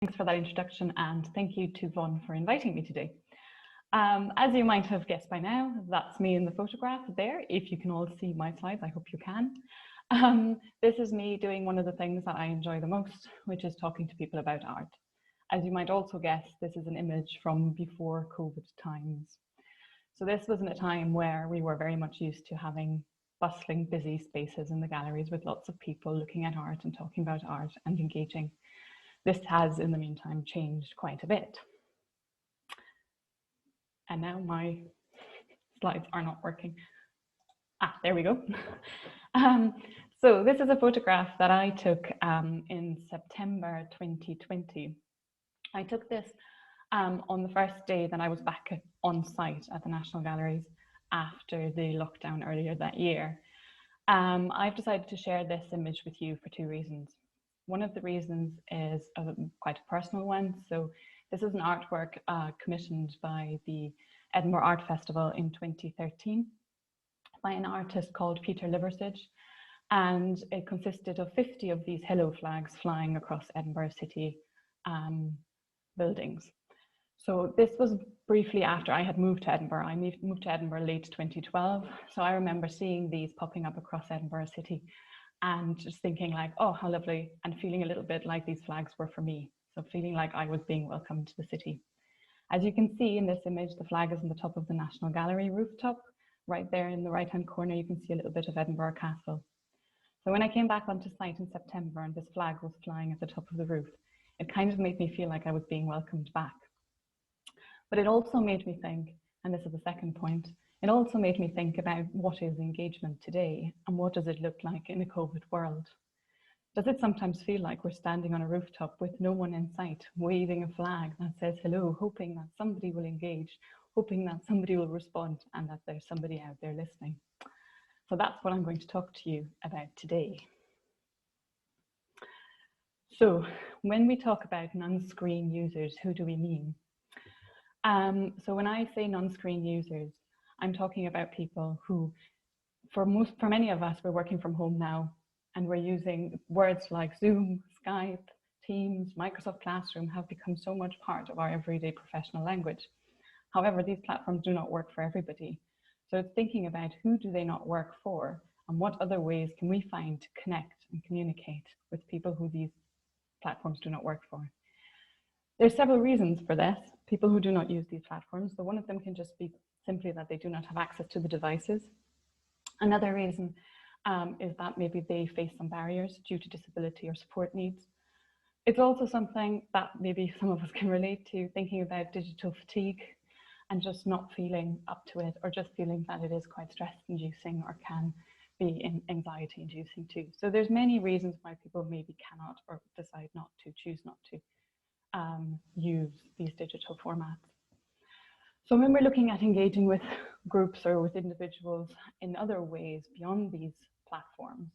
Thanks for that introduction, and thank you to Vaughn for inviting me today. As you might have guessed by now, that's me in the photograph there. If you can all see my slides, I hope you can. This is me doing one of the things that I enjoy the most, which is talking to people about art. As you might also guess, this is an image from before COVID times. So this was in a time where we were very much used to having bustling, busy spaces in the galleries with lots of people looking at art and talking about art and engaging. This has, in the meantime, changed quite a bit. And now my slides are not working. Ah, there we go. So this is a photograph that I took in September 2020. I took this on the first day that I was back on site at the National Galleries after the lockdown earlier that year. I've decided to share this image with you for two reasons. One of the reasons is quite a personal one. So this is an artwork commissioned by the Edinburgh Art Festival in 2013 by an artist called Peter Liversidge. And it consisted of 50 of these hello flags flying across Edinburgh city buildings. So this was briefly after I had moved to Edinburgh. I moved to Edinburgh late 2012. So I remember seeing these popping up across Edinburgh city and just thinking like, oh, how lovely, and feeling a little bit like these flags were for me. So feeling like I was being welcomed to the city. As you can see in this image, the flag is on the top of the National Gallery rooftop. Right there in the right-hand corner, you can see a little bit of Edinburgh Castle. So when I came back onto site in September and this flag was flying at the top of the roof, it kind of made me feel like I was being welcomed back. But it also made me think, and this is the second point, it also made me think about what is engagement today and what does it look like in a COVID world? Does it sometimes feel like we're standing on a rooftop with no one in sight, waving a flag that says hello, hoping that somebody will engage, hoping that somebody will respond and that there's somebody out there listening? So that's what I'm going to talk to you about today. So when we talk about non-screen users, who do we mean? So when I say non-screen users, I'm talking about people who, for many of us, we're working from home now, and we're using words like Zoom, Skype, Teams, Microsoft Classroom have become so much part of our everyday professional language. However, these platforms do not work for everybody. So it's thinking about who do they not work for, and what other ways can we find to connect and communicate with people who these platforms do not work for. There's several reasons for this. People who do not use these platforms, so one of them can just be simply that they do not have access to the devices. Another reason is that maybe they face some barriers due to disability or support needs. It's also something that maybe some of us can relate to, thinking about digital fatigue and just not feeling up to it, or just feeling that it is quite stress-inducing or can be anxiety-inducing too. So there's many reasons why people maybe cannot or decide not to, choose not to use these digital formats. So when we're looking at engaging with groups or with individuals in other ways beyond these platforms,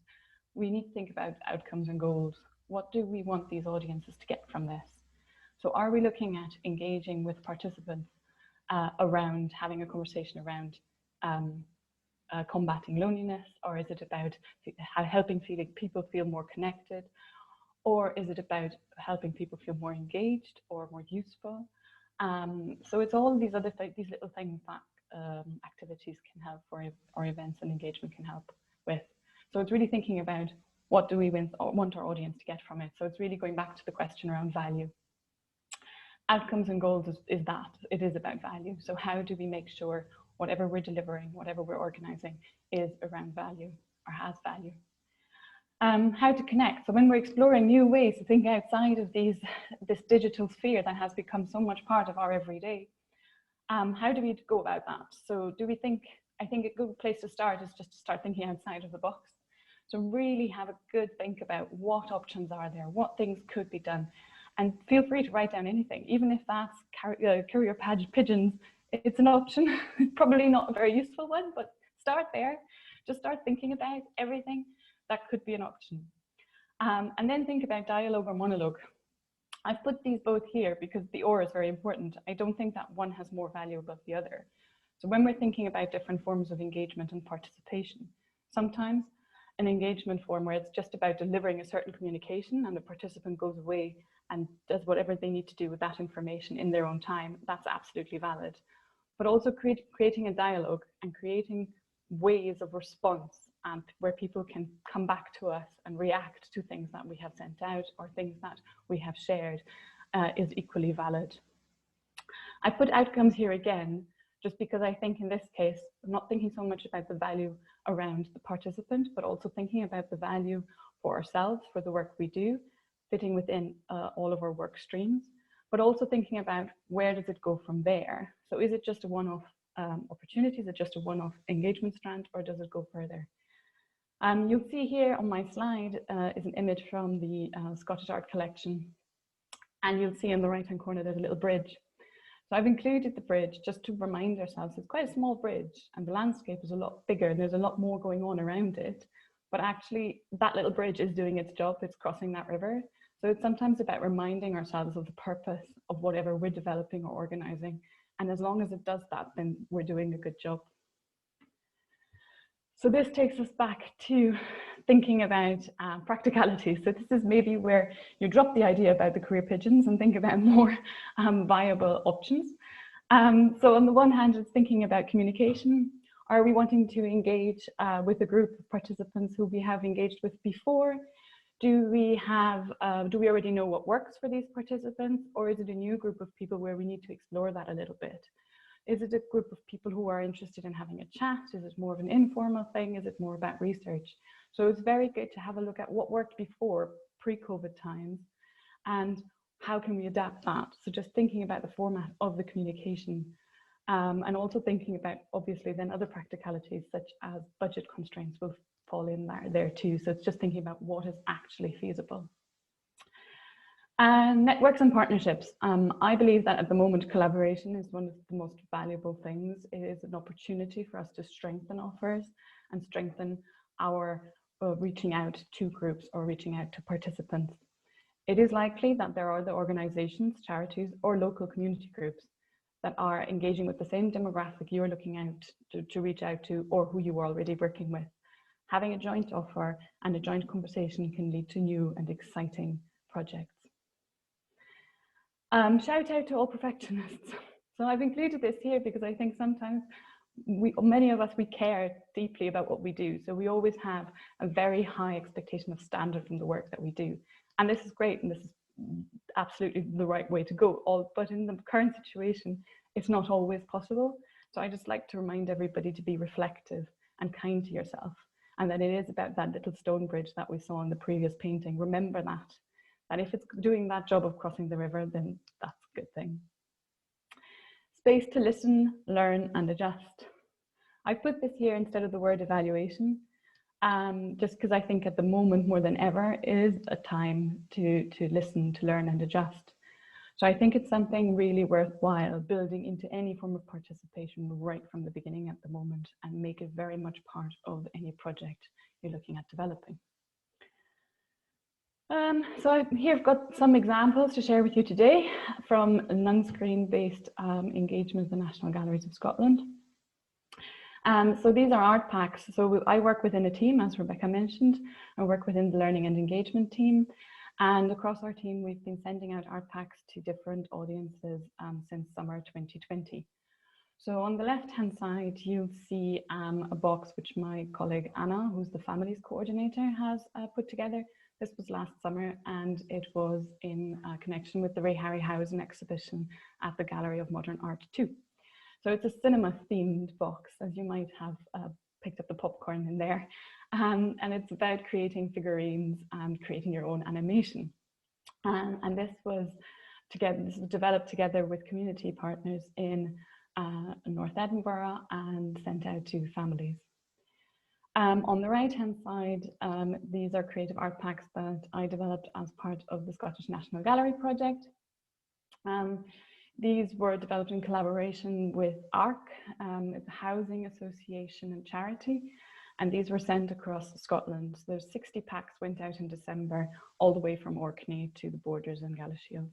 we need to think about outcomes and goals. What do we want these audiences to get from this? So are we looking at engaging with participants around having a conversation around combating loneliness, or is it about helping people feel more connected, or is it about helping people feel more engaged or more useful? So it's all these other these little things that activities can help, or events and engagement can help with. So it's really thinking about what do we want our audience to get from it. So it's really going back to the question around value. Outcomes and goals is that it is about value. So how do we make sure whatever we're delivering, whatever we're organizing is around value or has value? How to connect. So when we're exploring new ways to think outside of this digital sphere that has become so much part of our everyday, how do we go about that? So I think a good place to start is just to start thinking outside of the box. So really have a good think about what options are there, what things could be done, and feel free to write down anything, even if that's courier pigeons. It's an option. Probably not a very useful one, but start there. Just start thinking about everything that could be an option. And then think about dialogue or monologue. I've put these both here because the or is very important. I don't think that one has more value above the other. So when we're thinking about different forms of engagement and participation, sometimes an engagement form where it's just about delivering a certain communication and the participant goes away and does whatever they need to do with that information in their own time, that's absolutely valid. But also creating a dialogue and creating ways of response and where people can come back to us and react to things that we have sent out or things that we have shared is equally valid. I put outcomes here again, just because I think in this case, I'm not thinking so much about the value around the participant, but also thinking about the value for ourselves, for the work we do, fitting within all of our work streams, but also thinking about where does it go from there? So is it just a one-off opportunity? Is it just a one-off engagement strand, or does it go further? You'll see here on my slide is an image from the Scottish Art Collection, and you'll see in the right-hand corner there's a little bridge. So I've included the bridge just to remind ourselves it's quite a small bridge and the landscape is a lot bigger and there's a lot more going on around it. But actually that little bridge is doing its job, it's crossing that river. So it's sometimes about reminding ourselves of the purpose of whatever we're developing or organizing. And as long as it does that, then we're doing a good job. So this takes us back to thinking about practicality. So this is maybe where you drop the idea about the career pigeons and think about more viable options. So on the one hand, it's thinking about communication. Are we wanting to engage with a group of participants who we have engaged with before? Do we already know what works for these participants, or is it a new group of people where we need to explore that a little bit? Is it a group of people who are interested in having a chat? Is it more of an informal thing? Is it more about research? So it's very good to have a look at what worked before, pre-COVID times, and how can we adapt that? So just thinking about the format of the communication, and also thinking about, obviously, then other practicalities such as budget constraints will fall in there too. So it's just thinking about what is actually feasible. And networks and partnerships. I believe that at the moment, collaboration is one of the most valuable things. It is an opportunity for us to strengthen offers and strengthen our reaching out to groups or reaching out to participants. It is likely that there are other organizations, charities, or local community groups that are engaging with the same demographic you're looking out to reach out to, or who you are already working with. Having a joint offer and a joint conversation can lead to new and exciting projects. Shout out to all perfectionists. So I've included this here because I think sometimes many of us, we care deeply about what we do. So we always have a very high expectation of standard from the work that we do. And this is great, and this is absolutely the right way to go. But in the current situation, it's not always possible. So I just like to remind everybody to be reflective and kind to yourself. And that it is about that little stone bridge that we saw in the previous painting. Remember that. And if it's doing that job of crossing the river, then that's a good thing. Space to listen, learn, and adjust. I put this here instead of the word evaluation, just because I think at the moment more than ever is a time to listen, to learn, and adjust. So I think it's something really worthwhile building into any form of participation right from the beginning at the moment, and make it very much part of any project you're looking at developing. So here I've got some examples to share with you today from Nonscreen based engagement with the National Galleries of Scotland. So these are art packs. So I work within a team, as Rebecca mentioned. I work within the learning and engagement team. And across our team, we've been sending out art packs to different audiences since summer 2020. So on the left-hand side, you'll see a box which my colleague Anna, who's the families coordinator, has put together. This was last summer, and it was in connection with the Ray Harryhausen exhibition at the Gallery of Modern Art 2. So it's a cinema-themed box, as you might have picked up the popcorn in there. And it's about creating figurines and creating your own animation. And this was developed together with community partners in North Edinburgh and sent out to families. On the right-hand side, these are creative art packs that I developed as part of the Scottish National Gallery project. These were developed in collaboration with ARC, the Housing Association and Charity, and these were sent across Scotland. So there's 60 packs went out in December, all the way from Orkney to the borders in Galashiels.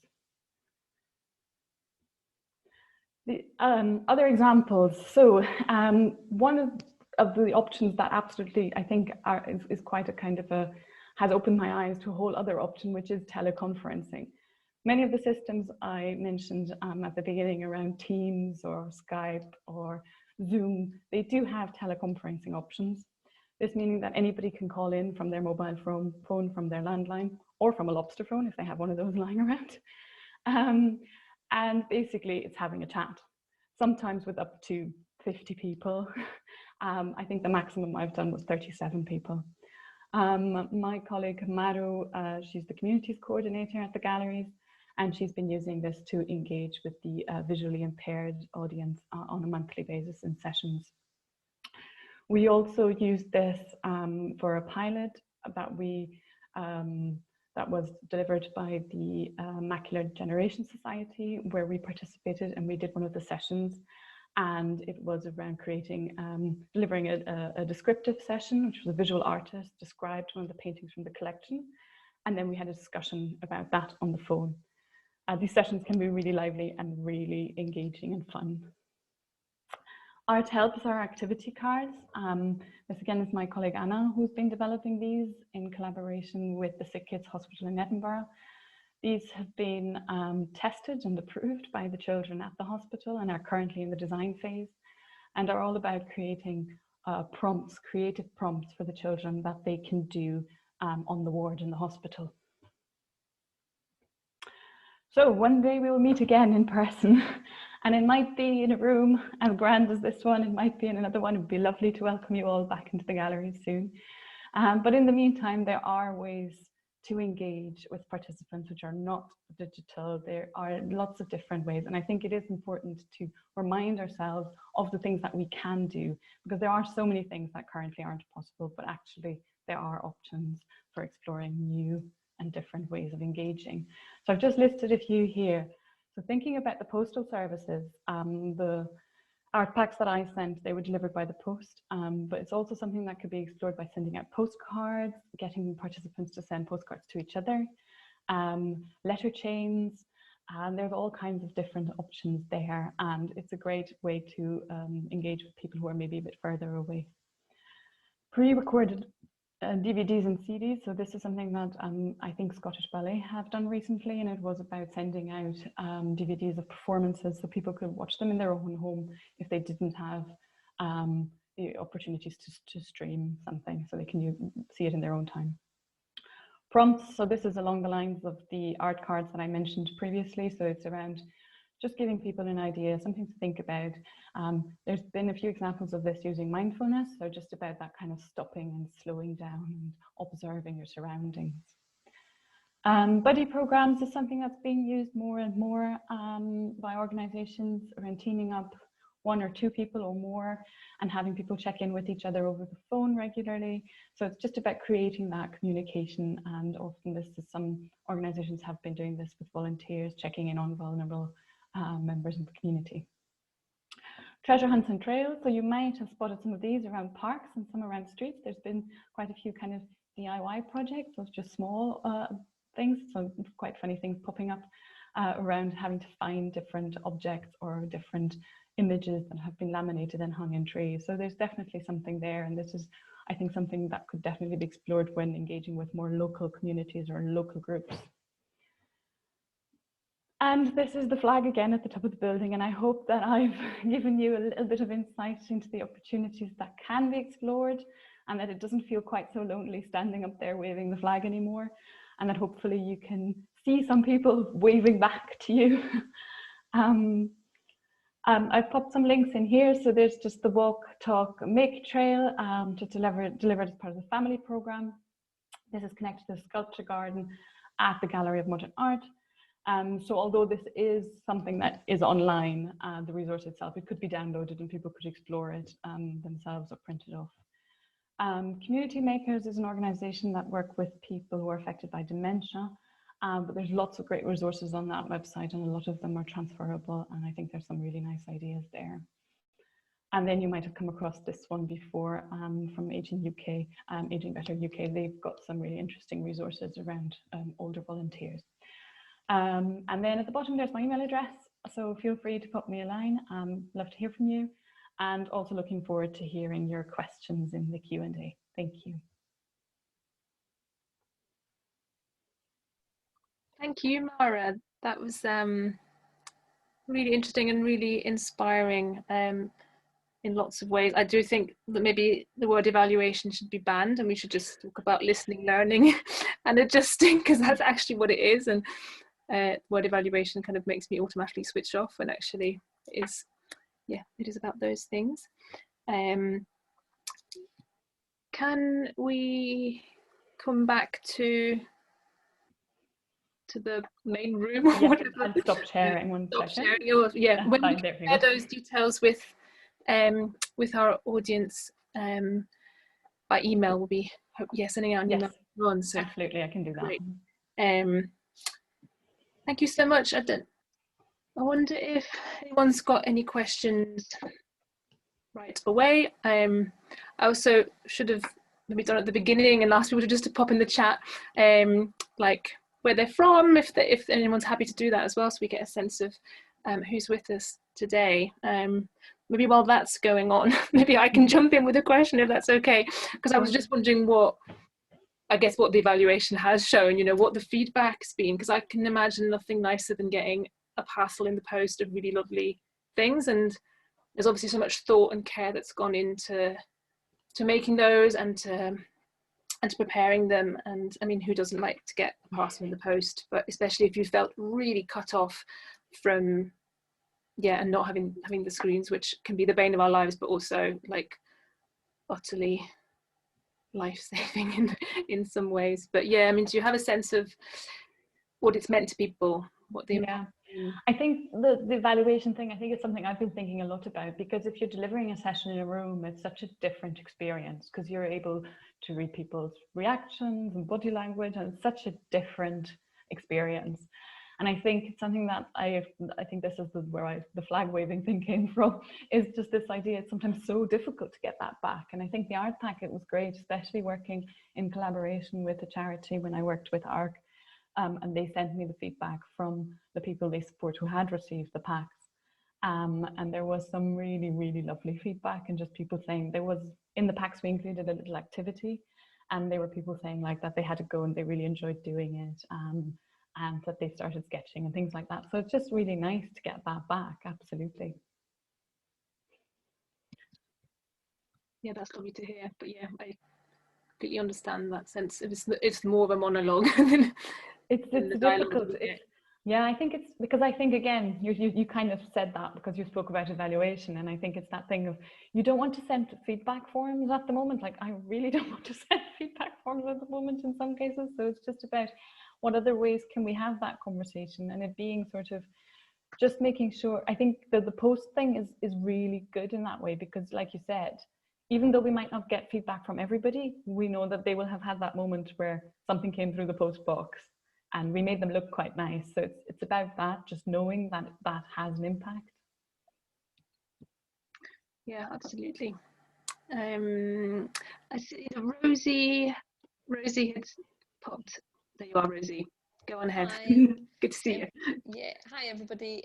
The other examples. So one of the options that absolutely I think is quite a kind of has opened my eyes to a whole other option, which is teleconferencing. Many of the systems I mentioned at the beginning around Teams or Skype or Zoom, they do have teleconferencing options. This meaning that anybody can call in from their mobile phone, from their landline, or from a lobster phone if they have one of those lying around. And basically it's having a chat, sometimes with up to 50 people. I think the maximum I've done was 37 people. My colleague Mara, she's the communities coordinator at the galleries, and she's been using this to engage with the visually impaired audience on a monthly basis in sessions. We also used this for a pilot that was delivered by the Macular Generation Society, where we participated and we did one of the sessions, and it was around creating, delivering a descriptive session, which was a visual artist described one of the paintings from the collection, and then we had a discussion about that on the phone. These sessions can be really lively and really engaging and fun. Art Helps our activity cards. This again is my colleague Anna, who's been developing these in collaboration with the Sick Kids Hospital in Edinburgh. These have been tested and approved by the children at the hospital and are currently in the design phase, and are all about creating prompts, creative prompts for the children that they can do on the ward in the hospital. So one day we will meet again in person, and it might be in a room as grand as this one, it might be in another one. It would be lovely to welcome you all back into the galleries soon. But in the meantime, there are ways to engage with participants which are not digital. There are lots of different ways, and I think it is important to remind ourselves of the things that we can do, because there are so many things that currently aren't possible, but actually there are options for exploring new and different ways of engaging. So I've just listed a few here. So thinking about the postal services, the art packs that I sent, they were delivered by the post, but it's also something that could be explored by sending out postcards, getting participants to send postcards to each other, letter chains, and there's all kinds of different options there, and it's a great way to engage with people who are maybe a bit further away. Pre-recorded DVDs and CDs. So this is something that I think Scottish Ballet have done recently, and it was about sending out DVDs of performances so people could watch them in their own home if they didn't have the opportunities to stream something, so they can see it in their own time. Prompts, so this is along the lines of the art cards that I mentioned previously, so it's around just giving people an idea, something to think about. There's been a few examples of this using mindfulness, so just about that kind of stopping and slowing down and observing your surroundings. Buddy programs is something that's being used more and more by organizations around teaming up 1 or 2 people or more and having people check in with each other over the phone regularly. So it's just about creating that communication, and often this is, some organizations have been doing this with volunteers, checking in on vulnerable members of the community. Treasure hunts and trails, so you might have spotted some of these around parks and some around streets. There's been quite a few kind of DIY projects of just small things, so quite funny things popping up around having to find different objects or different images that have been laminated and hung in trees. So there's definitely something there, and this is, I think, something that could definitely be explored when engaging with more local communities or local groups. And this is the flag again at the top of the building, and I hope that I've given you a little bit of insight into the opportunities that can be explored, and that it doesn't feel quite so lonely standing up there waving the flag anymore, and that hopefully you can see some people waving back to you. I've popped some links in here, so there's just the Walk, Talk, Make trail to delivered as part of the family programme. This is connected to the sculpture garden at the Gallery of Modern Art. So although this is something that is online, the resource itself, it could be downloaded and people could explore it themselves or print it off. Community Makers is an organisation that work with people who are affected by dementia, but there's lots of great resources on that website, and a lot of them are transferable, and I think there's some really nice ideas there. And then you might have come across this one before from Aging UK, Aging Better UK. They've got some really interesting resources around older volunteers. And then at the bottom, there's my email address. So feel free to pop me a line. Love to hear from you. And also looking forward to hearing your questions in the Q&A. Thank you. Thank you, Mara. That was really interesting and really inspiring in lots of ways. I do think that maybe the word evaluation should be banned, and we should just talk about listening, learning and adjusting, because that's actually what it is. And word evaluation kind of makes me automatically switch off, when actually it is about those things. Can we come back to the main room? Or yes, I'll stop sharing one second. Sharing when we share those details with our audience by email, we'll be sending out an email on. So absolutely, I can do that. Great. Thank you so much. I wonder if anyone's got any questions right away. I also should have maybe done at the beginning and asked people just to pop in the chat like where they're from, if anyone's happy to do that as well, so we get a sense of who's with us today. Maybe while that's going on, maybe I can jump in with a question, if that's okay, because I was just wondering what the evaluation has shown, what the feedback's been, because I can imagine nothing nicer than getting a parcel in the post of really lovely things, and there's obviously so much thought and care that's gone into making those and to preparing them. And I mean, who doesn't like to get a parcel in the post, but especially if you felt really cut off from and not having the screens, which can be the bane of our lives, but also like utterly life-saving in some ways. But I mean, do you have a sense of what it's meant to people, what the I think the evaluation thing, I think it's something I've been thinking a lot about, because if you're delivering a session in a room, it's such a different experience, because you're able to read people's reactions and body language, and it's such a different experience. And I think it's something that I think this is where the flag waving thing came from, is just this idea it's sometimes so difficult to get that back. And I think the art packet was great, especially working in collaboration with a charity when I worked with ARC. And they sent me the feedback from the people they support who had received the packs. And there was some really, really lovely feedback, and just people saying in the packs we included a little activity, and there were people saying like that they had to go and they really enjoyed doing it, and that they started sketching and things like that. So it's just really nice to get that back, absolutely. Yeah, that's lovely to hear. But I completely understand that sense. It's more of a monologue than it's difficult. I think it's because I think, again, you kind of said that because you spoke about evaluation, and I think it's that thing of you don't want to send feedback forms at the moment. Like, I really don't want to send feedback forms at the moment in some cases. So it's just about what other ways can we have that conversation, and it being sort of just making sure. I think that the post thing is really good in that way, because like you said, even though we might not get feedback from everybody, we know that they will have had that moment where something came through the post box and we made them look quite nice. So it's about that, just knowing that that has an impact. Yeah, absolutely. I see Rosie had popped. There you are, Rosie. Go on ahead. Good to see you. Yeah, hi everybody.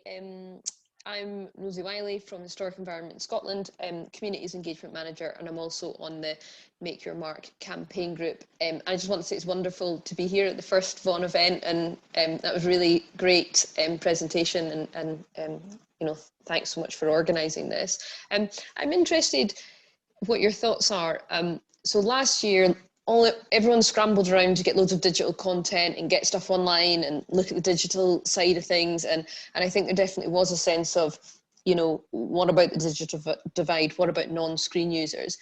I'm Rosie Wiley from Historic Environment Scotland, Communities Engagement Manager, and I'm also on the Make Your Mark campaign group. I just want to say it's wonderful to be here at the first Vaughan event, and that was really great presentation, and thanks so much for organising this. I'm interested what your thoughts are. So last year, everyone scrambled around to get loads of digital content and get stuff online and look at the digital side of things. And I think there definitely was a sense of, what about the digital divide? What about non-screen users?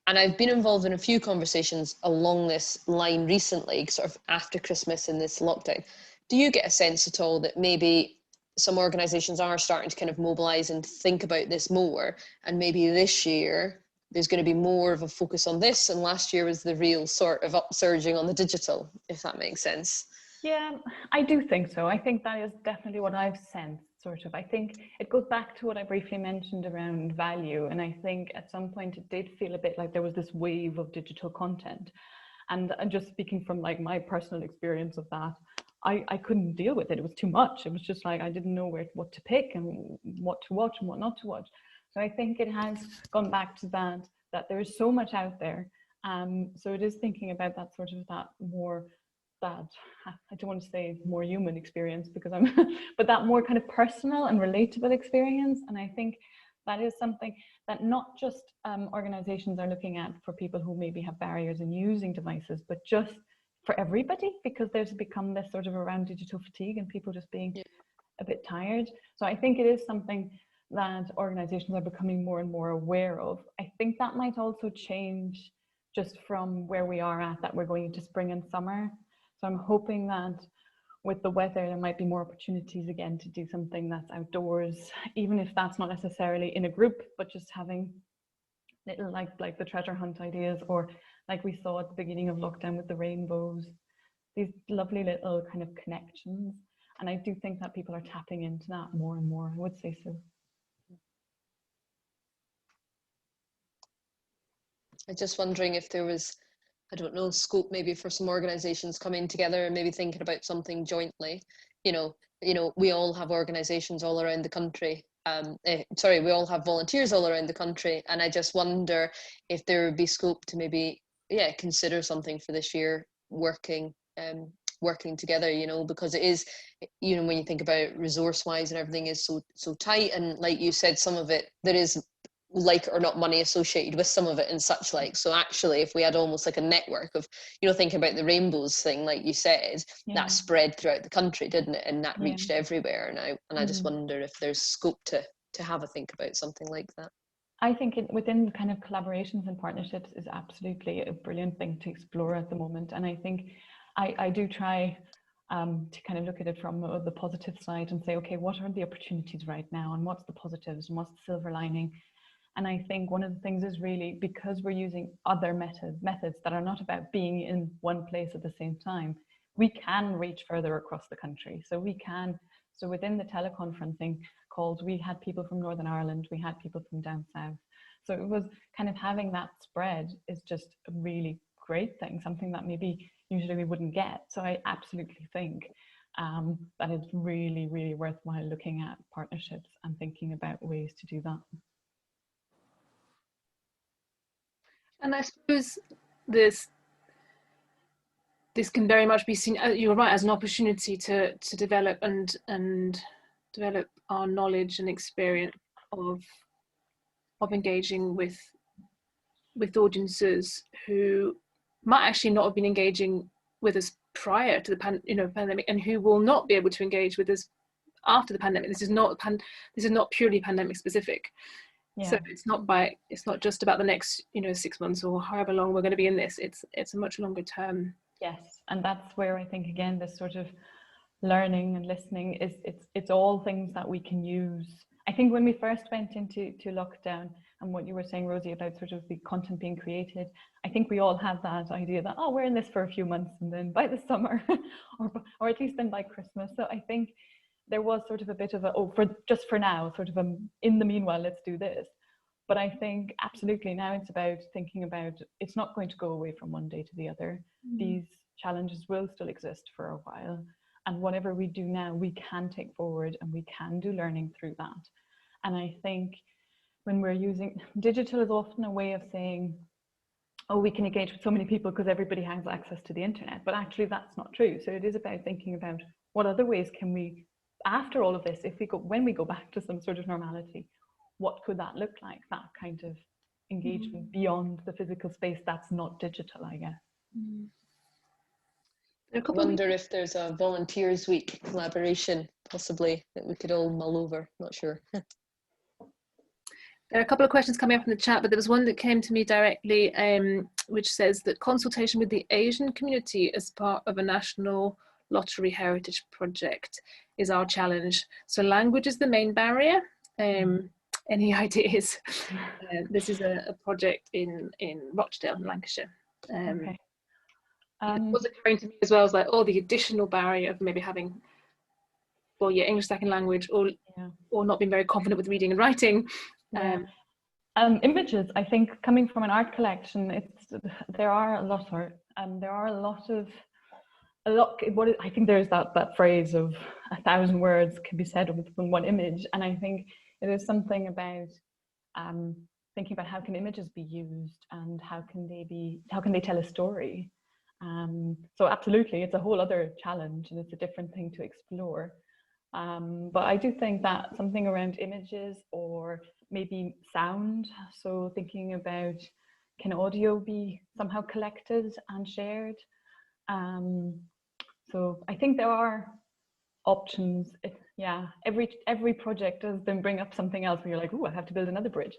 And I've been involved in a few conversations along this line recently, sort of after Christmas in this lockdown. Do you get a sense at all that maybe some organisations are starting to kind of mobilise and think about this more, and maybe this year there's going to be more of a focus on this, and last year was the real sort of upsurging on the digital, if that makes sense? Yeah, I do think so. I think that is definitely what I've sensed, sort of. I think it goes back to what I briefly mentioned around value, and I think at some point it did feel a bit like there was this wave of digital content. And just speaking from like my personal experience of that, I couldn't deal with it. It was too much. It was just like I didn't know what to pick and what to watch and what not to watch. So I think it has gone back to that there is so much out there. So it is thinking about that sort of that more that, I don't want to say more human experience because I'm, but that more kind of personal and relatable experience. And I think that is something that not just organizations are looking at for people who maybe have barriers in using devices, but just for everybody, because there's become this sort of around digital fatigue and people just being a bit tired. So I think it is something that organizations are becoming more and more aware of. I think that might also change just from where we are at, that we're going into spring and summer. So I'm hoping that with the weather, there might be more opportunities again to do something that's outdoors, even if that's not necessarily in a group, but just having little like the treasure hunt ideas, or like we saw at the beginning of lockdown with the rainbows, these lovely little kind of connections. And I do think that people are tapping into that more and more, I would say so. I'm just wondering if there was, I don't know, scope maybe for some organizations coming together and maybe thinking about something jointly. You know, we all have organizations all around the country. We all have volunteers all around the country, and I just wonder if there would be scope to maybe, consider something for this year, working together, you know, because it is, you know, when you think about resource-wise and everything is so tight, and like you said, some of it, there is like or not money associated with some of it and such like. So actually, if we had almost like a network of, you know, thinking about the rainbows thing, like you said, that spread throughout the country, didn't it? And that reached everywhere. And I just wonder if there's scope to have a think about something like that. I think within kind of collaborations and partnerships is absolutely a brilliant thing to explore at the moment. And I think I do try to kind of look at it from the positive side and say, okay, what are the opportunities right now, and what's the positives and what's the silver lining? And I think one of the things is really, because we're using other methods that are not about being in one place at the same time, we can reach further across the country. So within the teleconferencing calls, we had people from Northern Ireland, we had people from down south. So it was kind of having that spread is just a really great thing, something that maybe usually we wouldn't get. So I absolutely think that it's really, really worthwhile looking at partnerships and thinking about ways to do that. And I suppose this can very much be seen, you're right, as an opportunity to develop and develop our knowledge and experience of engaging with audiences who might actually not have been engaging with us prior to the pandemic, and who will not be able to engage with us after the pandemic. This is not purely pandemic specific. So it's not just about the next 6 months or however long we're going to be in this. It's a much longer term. Yes, and that's where I think again this sort of learning and listening is it's all things that we can use. I think when we first went into lockdown, and what you were saying, Rosie, about sort of the content being created, I think we all had that idea that, oh, we're in this for a few months, and then by the summer or at least then by Christmas. So I think there was sort of a bit of a, for now, sort of in the meanwhile, let's do this. But I think absolutely now it's about thinking about, it's not going to go away from one day to the other. These challenges will still exist for a while. And whatever we do now, we can take forward and we can do learning through that. And I think when we're using, digital is often a way of saying, oh, we can engage with so many people because everybody has access to the internet. But actually that's not true. So it is about thinking about what other ways can we, after all of this, when we go back to some sort of normality, what could that look like, that kind of engagement beyond the physical space that's not digital, I guess. I wonder if there's a Volunteers Week collaboration possibly that we could all mull over, not sure. There are a couple of questions coming up in the chat, but there was one that came to me directly, which says that consultation with the Asian community as part of a national lottery heritage project is our challenge. So language is the main barrier. Any ideas? This is a project in Rochdale, in Lancashire. Okay. It was occurring to me as well as like, the additional barrier of maybe having, English second language, or not being very confident with reading and writing. Images, I think, coming from an art collection, there are a lot of I think there's that phrase of 1,000 words can be said within one image, and I think it is something about thinking about how can images be used and how can they tell a story. So absolutely, it's a whole other challenge and it's a different thing to explore. But I do think that something around images or maybe sound, so thinking about, can audio be somehow collected and shared? So I think there are options. Yeah, every project does then bring up something else where you're like, oh, I have to build another bridge.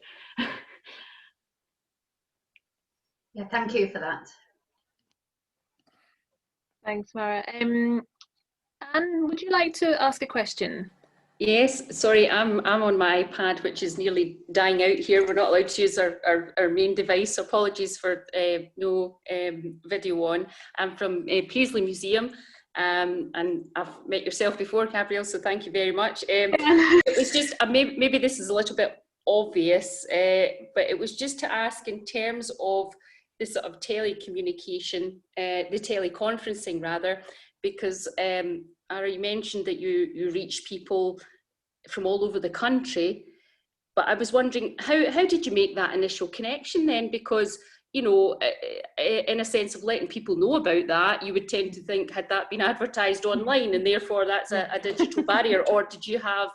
Yeah, thank you for that. Thanks, Mara. Anne, would you like to ask a question? Yes, sorry, I'm on my iPad, which is nearly dying out here. We're not allowed to use our main device. So apologies for no video on. I'm from Paisley Museum, and I've met yourself before, Gabrielle, so thank you very much. It was just, maybe this is a little bit obvious, but it was just to ask in terms of the sort of telecommunication, the teleconferencing rather, because Mara, you mentioned that you reach people from all over the country, but I was wondering, how did you make that initial connection then? Because, you know, in a sense of letting people know about that, you would tend to think, had that been advertised online and therefore that's a digital barrier, or did you have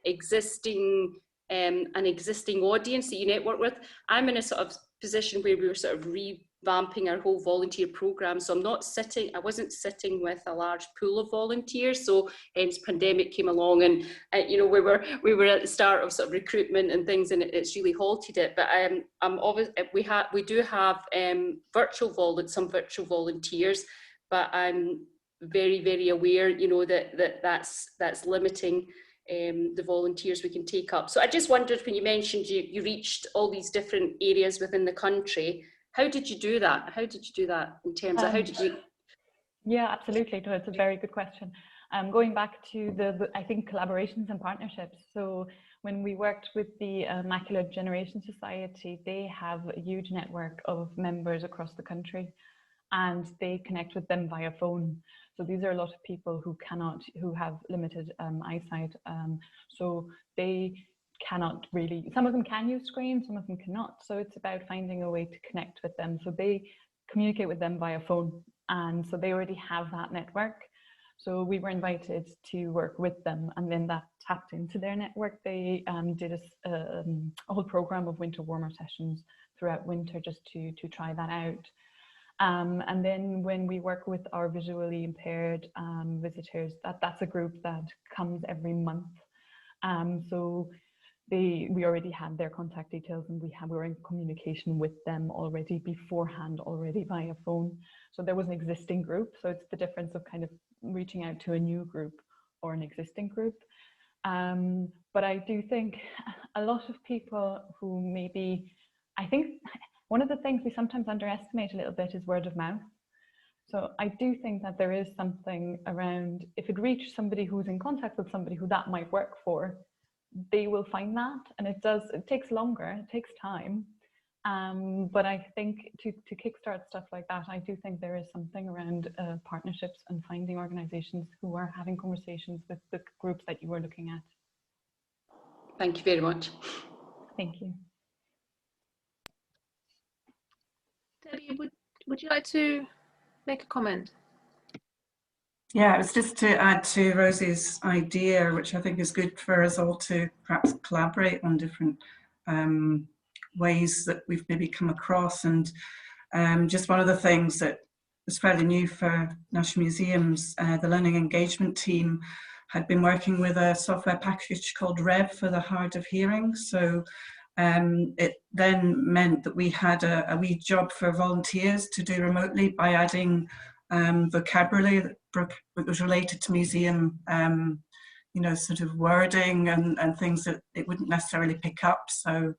an existing audience that you network with? I'm in a sort of position where we were sort of revamping our whole volunteer program, so I wasn't sitting with a large pool of volunteers, so hence pandemic came along, and you know, we were at the start of sort of recruitment and things, and it's really halted it. But we do have some virtual volunteers, but I'm very aware, you know, that's limiting the volunteers we can take up. So I just wondered, when you mentioned you reached all these different areas within the country, how did you do that? How did you do that in terms of how did you? Yeah, absolutely. No, it's a very good question. Going back to I think collaborations and partnerships. So when we worked with the Macular Generation Society, they have a huge network of members across the country, and they connect with them via phone. So these are a lot of people who have limited eyesight. So they cannot really, some of them can use screen, some of them cannot. So it's about finding a way to connect with them. So they communicate with them via phone. And so they already have that network. So we were invited to work with them, and then that tapped into their network. They did a whole program of winter warmer sessions throughout winter just to try that out. And then when we work with our visually impaired visitors, that's a group that comes every month. So we already had their contact details, and we were in communication with them already beforehand, already via phone. So there was an existing group. So it's the difference of kind of reaching out to a new group or an existing group. But I do think a lot of people who maybe, I think one of the things we sometimes underestimate a little bit is word of mouth. So I do think that there is something around, if it reaches somebody who's in contact with somebody who that might work for, they will find that. And it takes longer, it takes time. But I think to kickstart stuff like that, I do think there is something around partnerships and finding organizations who are having conversations with the groups that you were looking at. Thank you very much. Thank you. Debbie, would you like to make a comment? Yeah, it was just to add to Rosie's idea, which I think is good for us all to perhaps collaborate on different ways that we've maybe come across. And just one of the things that was fairly new for National Museums, the Learning Engagement team had been working with a software package called Rev for the hard of hearing. So it then meant that we had a wee job for volunteers to do remotely by adding vocabulary that was related to museum, you know, sort of wording and things that it wouldn't necessarily pick up. So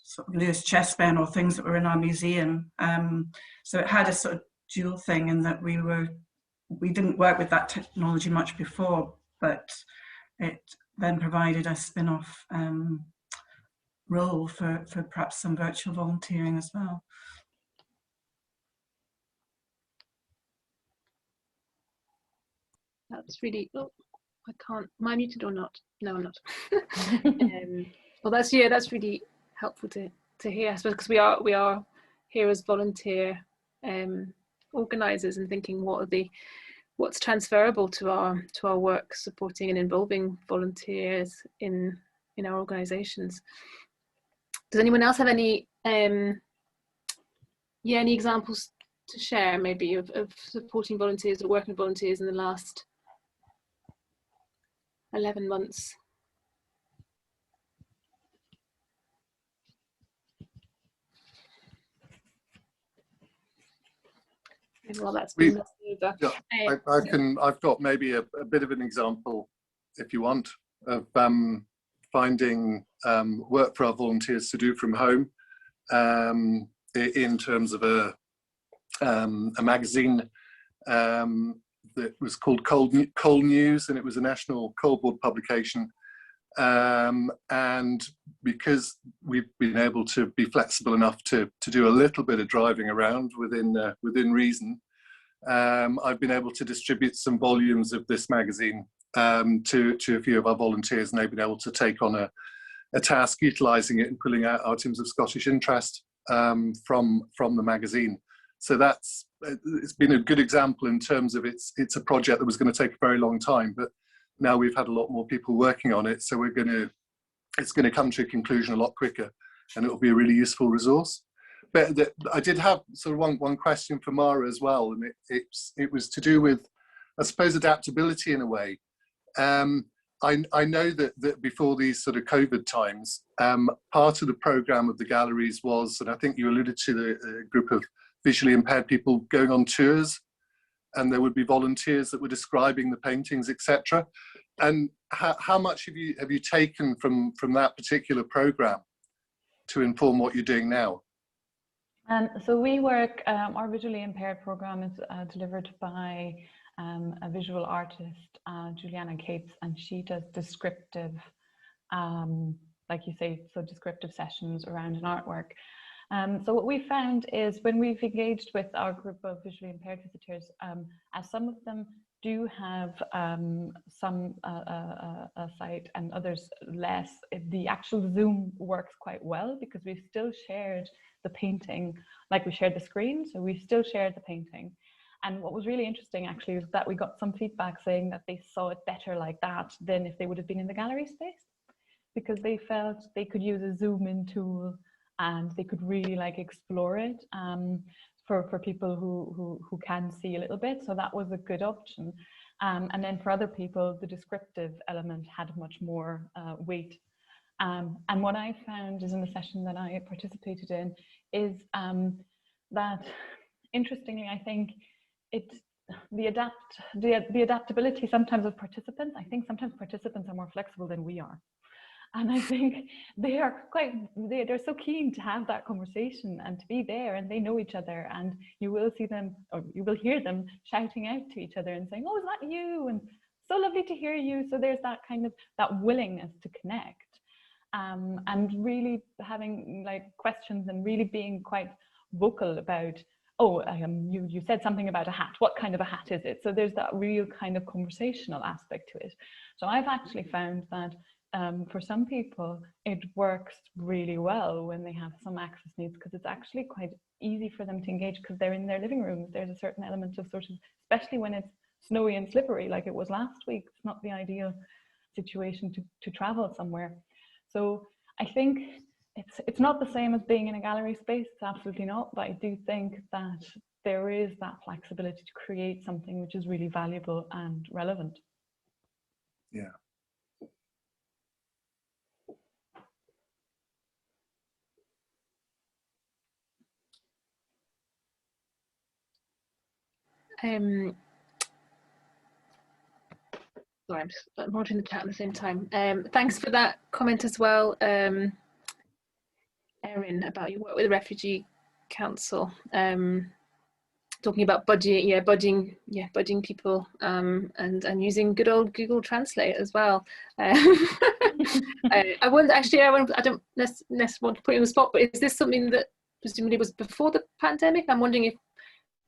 sort of Lewis chessmen or things that were in our museum. So it had a sort of dual thing in that we didn't work with that technology much before, but it then provided a spin-off role for perhaps some virtual volunteering as well. That's really, oh, I can't, am I muted or not? No, I'm not. Well, that's really helpful to hear, I suppose, because we are here as volunteer organisers and thinking what's transferable to our work supporting and involving volunteers in our organisations. Does anyone else have any any examples to share, maybe of supporting volunteers or working with volunteers in the last 11 months? Well, that's been I've got maybe a bit of an example, if you want, of finding work for our volunteers to do from home, in terms of a magazine that was called Coal News, and it was a national coal board publication. And because we've been able to be flexible enough to do a little bit of driving around within reason, I've been able to distribute some volumes of this magazine to a few of our volunteers, and they've been able to take on a task utilising it and pulling out items of Scottish interest from the magazine. So it's been a good example in terms of it's a project that was going to take a very long time, but now we've had a lot more people working on it, so it's going to come to a conclusion a lot quicker, and it'll be a really useful resource. But I did have sort of one question for Mara as well, and it was to do with, I suppose, adaptability in a way. I know that before these sort of COVID times, part of the programme of the galleries was, and I think you alluded to the group of visually impaired people going on tours, and there would be volunteers that were describing the paintings, etc. And how much have you taken from that particular programme to inform what you're doing now? So we work, our visually impaired programme is delivered by a visual artist, Juliana Cates, and she does descriptive, like you say, so descriptive sessions around an artwork. So what we found is when we've engaged with our group of visually impaired visitors, as some of them do have some sight and others less, the actual Zoom works quite well, because we've still shared the painting, like we shared the screen, so we still shared the painting. And what was really interesting actually was that we got some feedback saying that they saw it better like that than if they would have been in the gallery space, because they felt they could use a zoom in tool and they could really like explore it for people who can see a little bit. So that was a good option. And then for other people, the descriptive element had much more weight. And what I found is in the session that I participated in is that, interestingly, I think the adaptability sometimes of participants, I think sometimes participants are more flexible than we are. And I think they're so keen to have that conversation and to be there, and they know each other, and you will see them, or you will hear them shouting out to each other and saying, "Oh, is that you?" and "So lovely to hear you." So there's that kind of that willingness to connect, and really having like questions and really being quite vocal about, "Oh, you said something about a hat. What kind of a hat is it?" So there's that real kind of conversational aspect to it. So I've actually found that for some people, it works really well when they have some access needs, because it's actually quite easy for them to engage because they're in their living rooms. There's a certain element of sort of, especially when it's snowy and slippery like it was last week, it's not the ideal situation to travel somewhere. So I think it's not the same as being in a gallery space, it's absolutely not, but I do think that there is that flexibility to create something which is really valuable and relevant. Yeah. Sorry, I'm just monitoring the chat at the same time. Thanks for that comment as well, Erin, about your work with the Refugee Council. Talking about budging people, and using good old Google Translate as well. I don't necessarily want to put you on the spot, but is this something that presumably was before the pandemic? I'm wondering if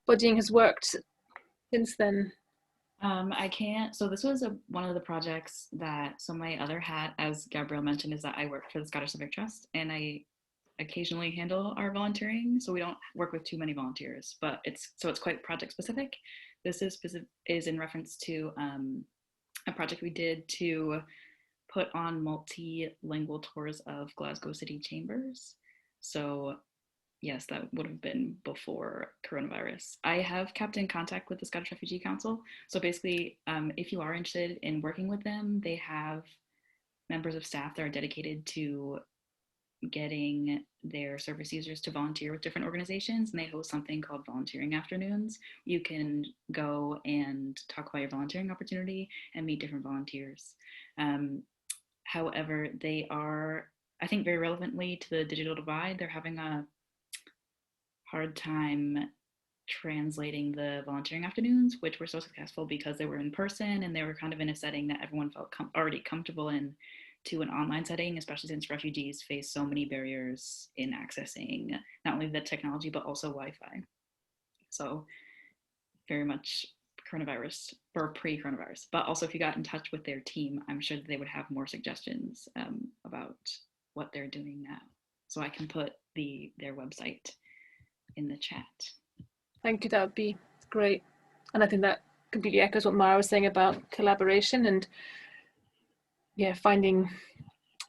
budging has worked since then. I can't. So this was one of the projects that, so my other hat, as Gabrielle mentioned, is that I work for the Scottish Civic Trust, and I occasionally handle our volunteering, so we don't work with too many volunteers, but it's quite project specific. This is in reference to a project we did to put on multilingual tours of Glasgow City Chambers. So yes, that would have been before coronavirus. I have kept in contact with the Scottish Refugee Council. So basically, if you are interested in working with them, they have members of staff that are dedicated to getting their service users to volunteer with different organizations, and they host something called volunteering afternoons. You can go and talk about your volunteering opportunity and meet different volunteers. However, they are, I think very relevantly to the digital divide, they're having a hard time translating the volunteering afternoons, which were so successful because they were in person and they were kind of in a setting that everyone felt already comfortable in, to an online setting, especially since refugees face so many barriers in accessing not only the technology, but also Wi-Fi. So very much coronavirus, or pre-coronavirus, but also if you got in touch with their team, I'm sure that they would have more suggestions about what they're doing now. So I can put their website in the chat. Thank you, that would be great. And I think that completely echoes what Mara was saying about collaboration and finding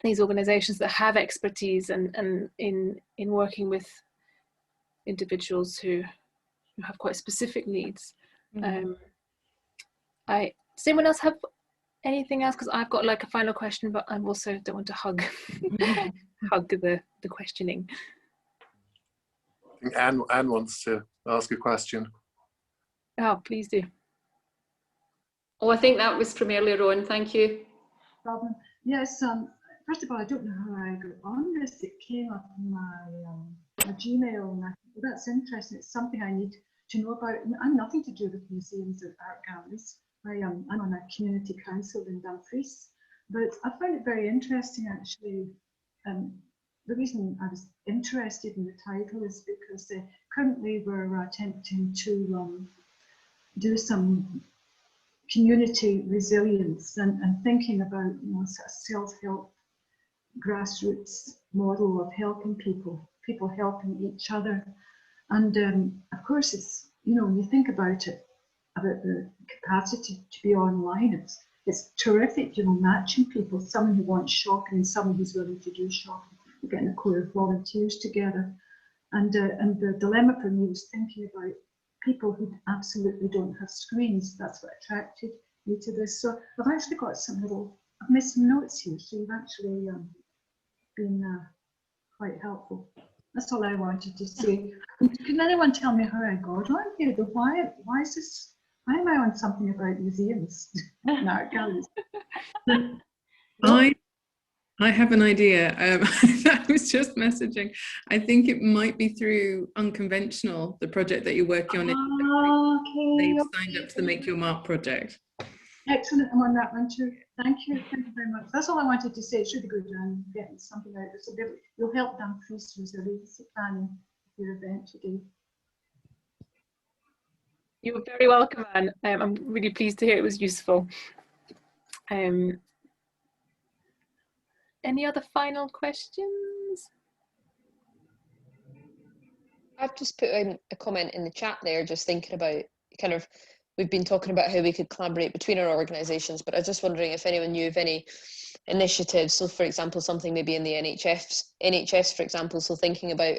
these organizations that have expertise and in working with individuals who have quite specific needs. Mm-hmm. Does anyone else have anything else? Because I've got like a final question, but I also don't want to hug the questioning. I think Anne wants to ask a question. Oh, please do. Oh, I think that was from earlier on. Thank you. Problem. Yes. First of all, I don't know how I got on this. It came up in my Gmail, and I thought, well, that's interesting. It's something I need to know about. I'm nothing to do with museums or art galleries. I'm on a community council in Dumfries, but I find it very interesting actually. The reason I was interested in the title is because currently we're attempting to do some community resilience and thinking about sort of self-help grassroots model of helping people helping each other. And of course it's, when you think about it, about the capacity to be online, it's terrific, matching people, someone who wants shopping and someone who's willing to do shopping. We're getting a core of volunteers together. And the dilemma for me was thinking about people who absolutely don't have screens. That's what attracted me to this. So I've actually got I've made some notes here, so you've actually been quite helpful. That's all I wanted to say. Can anyone tell me how I got on here? Why is this? Why am I on something about museums and art galleries? I have an idea. I was just messaging. I think it might be through Unconventional, the project that you're working on. Okay. They've signed up to the Make Your Mark project. Excellent. I'm on that one too. Thank you. Thank you very much. That's all I wanted to say. It's really good, Jan, getting something out of this. You'll help Dumfries resiliency planning for your event today. You're very welcome, Anne. I'm really pleased to hear it was useful. Any other final questions? I've just put in a comment in the chat there, just thinking about we've been talking about how we could collaborate between our organisations, but I was just wondering if anyone knew of any initiatives. So for example, something maybe in the NHS, for example, so thinking about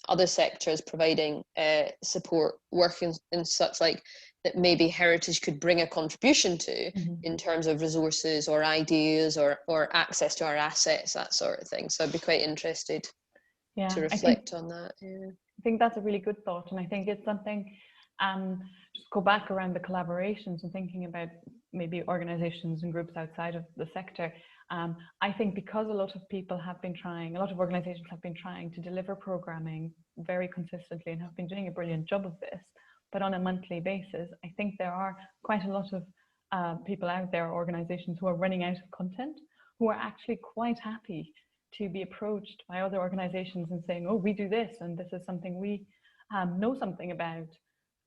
other sectors providing support work in such like that maybe Heritage could bring a contribution to in terms of resources or ideas or access to our assets, that sort of thing. So I'd be quite interested to reflect on that. Yeah. I think that's a really good thought, and I think it's something, just go back around the collaborations and thinking about maybe organizations and groups outside of the sector. I think because a lot of people have been trying, a lot of organizations have been trying to deliver programming very consistently and have been doing a brilliant job of this, but on a monthly basis, I think there are quite a lot of people out there, organizations who are running out of content, who are actually quite happy to be approached by other organizations and saying, oh, we do this, and this is something we know something about.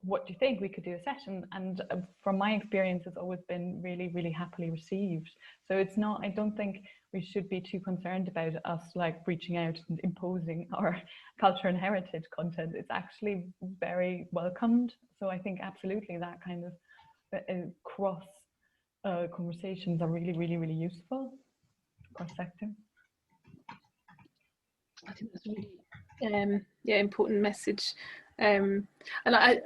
what do you think? We could do a session. And from my experience, it's always been really, really happily received. So it's not, I don't think we should be too concerned about us like reaching out and imposing our culture and heritage content. It's actually very welcomed. So I think absolutely that kind of cross conversations are really, really, really useful cross sector. I think that's a really important message. And I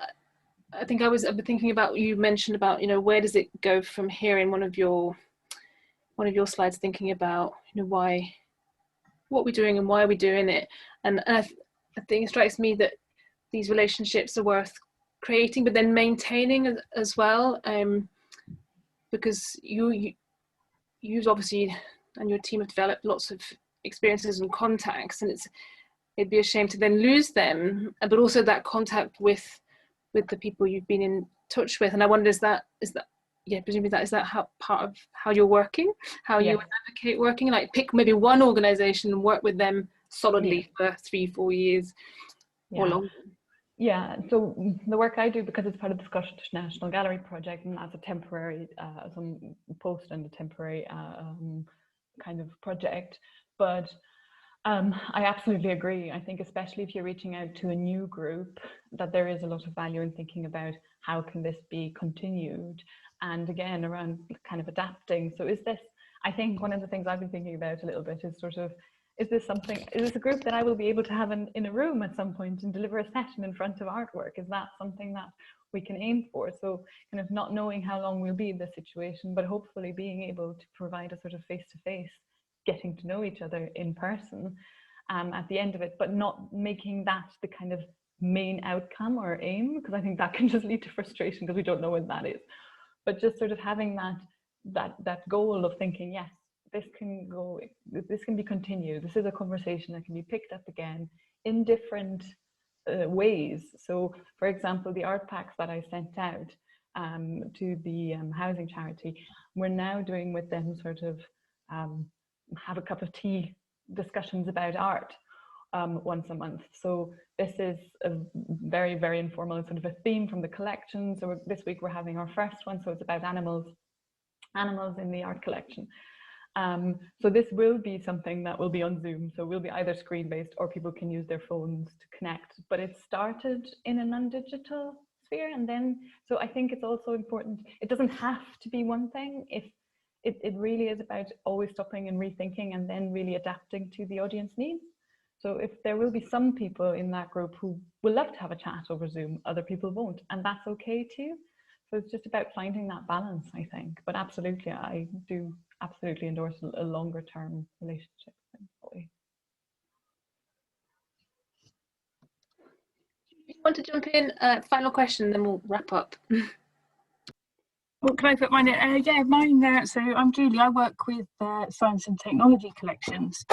think I've been thinking about, you mentioned about, where does it go from here in one of your slides, thinking about, what we're doing and why we're doing it. And I think it strikes me that these relationships are worth creating, but then maintaining as well, because you've obviously, and your team have developed lots of experiences and contacts, and it'd be a shame to then lose them, but also that contact with the people you've been in touch with. And I wonder, is that presumably is that how part of how you're working, how you advocate working, like pick maybe one organization and work with them solidly for 3-4 years or longer? Yeah, so the work I do, because it's part of the Scottish National Gallery project, and as a temporary, some post and a temporary kind of project, but I absolutely agree. I think especially if you're reaching out to a new group, that there is a lot of value in thinking about how can this be continued, and again around kind of adapting. So is this, I think one of the things I've been thinking about a little bit is sort of, is this a group that I will be able to have in a room at some point and deliver a session in front of artwork? Is that something that we can aim for? So kind of not knowing how long we'll be in this situation, but hopefully being able to provide a sort of face-to-face, getting to know each other in person at the end of it, but not making that the kind of main outcome or aim, because I think that can just lead to frustration because we don't know when that is. But just sort of having that goal of thinking, yes, this can be continued. This is a conversation that can be picked up again in different ways. So for example, the art packs that I sent out to the housing charity, we're now doing with them sort of have a cup of tea discussions about art once a month. So this is a very, very informal sort of a theme from the collection. So this week we're having our first one, so it's about animals in the art collection. So this will be something that will be on Zoom, so will be either screen-based or people can use their phones to connect, but it started in a non-digital sphere. And then, so I think it's also important, it doesn't have to be one thing. If it really is about always stopping and rethinking and then really adapting to the audience needs. So if there will be some people in that group who will love to have a chat over Zoom, other people won't, and that's okay too. So it's just about finding that balance, I think. But absolutely, I do absolutely endorse a longer term relationship. You want to jump in? Final question, then we'll wrap up. Well, can I put mine in? Yeah, mine. So I'm Julie. I work with science and technology collections.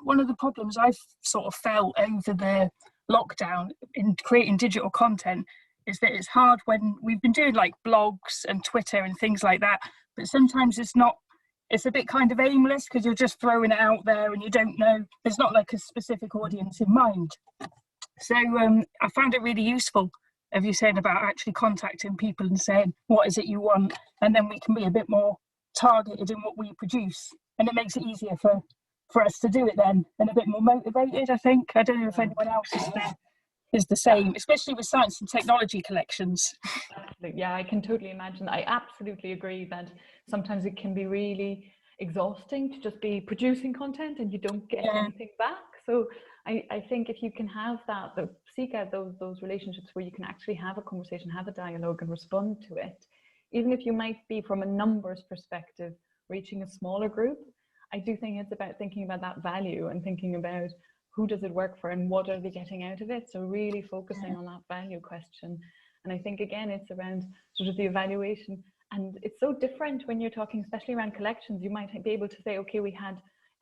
One of the problems I've sort of felt over the lockdown in creating digital content is that it's hard when we've been doing like blogs and Twitter and things like that, but sometimes it's a bit kind of aimless because you're just throwing it out there and you don't know, there's not like a specific audience in mind. So I found it really useful of you saying about actually contacting people and saying, what is it you want? And then we can be a bit more targeted in what we produce. And it makes it easier for us to do it then, and a bit more motivated, I think. I don't know if anyone else is the same, especially with science and technology collections. Yeah, I can totally imagine. I absolutely agree that sometimes it can be really exhausting to just be producing content and you don't get anything back. So I think if you can have that, seek out those relationships where you can actually have a conversation, have a dialogue and respond to it, even if you might be from a numbers perspective reaching a smaller group. I do think it's about thinking about that value and thinking about who does it work for and what are they getting out of it. So really focusing on that value question. And I think again, it's around sort of the evaluation, and it's so different when you're talking, especially around collections. You might be able to say, okay, we had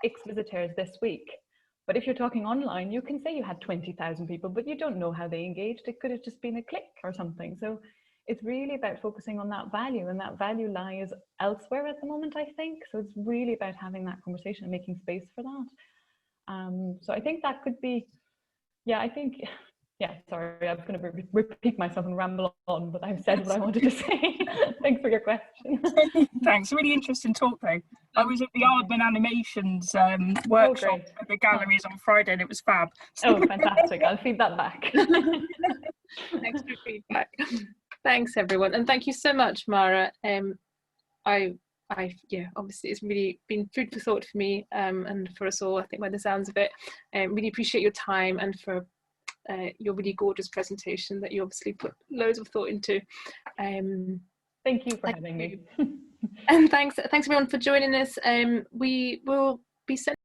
X visitors this week. But if you're talking online, you can say you had 20,000 people, but you don't know how they engaged. It could have just been a click or something. So it's really about focusing on that value, and that value lies elsewhere at the moment, I think. So it's really about having that conversation and making space for that. So I think that could be, yeah, I think yeah, sorry, I was going to repeat myself and ramble on, but I've said what I wanted to say. Thanks for your question. Thanks, really interesting talk though. I was at the Aardman Animations workshop at the galleries on Friday and it was fab. Oh, fantastic. I'll feed that back. Thanks for feedback. Thanks everyone, and thank you so much, Mara. Yeah, obviously it's really been food for thought for me and for us all, I think, by the sounds of it. Really appreciate your time and for your really gorgeous presentation that you obviously put loads of thought into. Thank you for having me. And thanks everyone for joining us. We will be sending